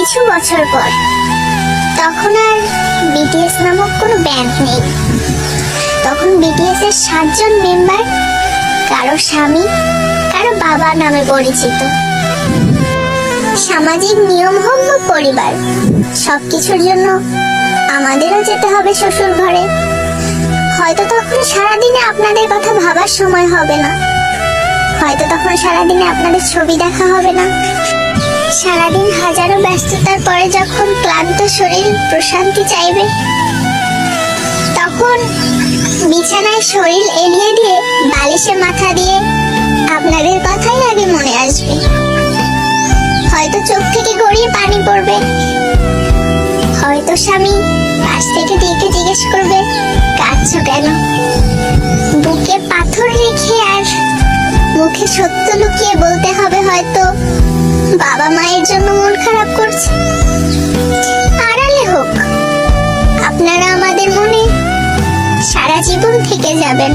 কিছু বছর পর, তখন আর বিটিএস নামক কোনো ব্যান্ড নেই। তখন বিটিএস এর 7 জন মেম্বার কারো স্বামী, কারো বাবা নামে পরিচিত। সামাজিক নিয়ম হোক বা পরিবার, সবকিছুর জন্য আমাদেরও যেতে হবে শ্বশুর ঘরে। হয়তো তখন সারাদিনে আপনাদের কথা ভাবার সময় হবে না, হয়তো তখন সারাদিনে আপনাদের ছবি দেখা হবে না। সারাদিন হাজারো ব্যস্ততার পরে যখন ক্লান্ত শরীর প্রশান্তি চাইবে, তখন বিছানায় শরীর এলিয়ে দিয়ে বালিশে মাথা দিয়ে আপনাদের কথাই আগে মনে আসবে। হয়তো চোখ থেকে গড়িয়ে পানি পড়বে, হয়তো স্বামী পাশ থেকে ডেকে জিজ্ঞেস করবে কাঁদছো কেন। বুকে পাথর রেখে আর মুখে সত্য লুকিয়ে বলতে হবে হয়তো বাবা মায়ের জন্য মন খারাপ করছে। আড়ালে হোক, আপনারা আমাদের মনে সারা জীবন থেকে যাবেন।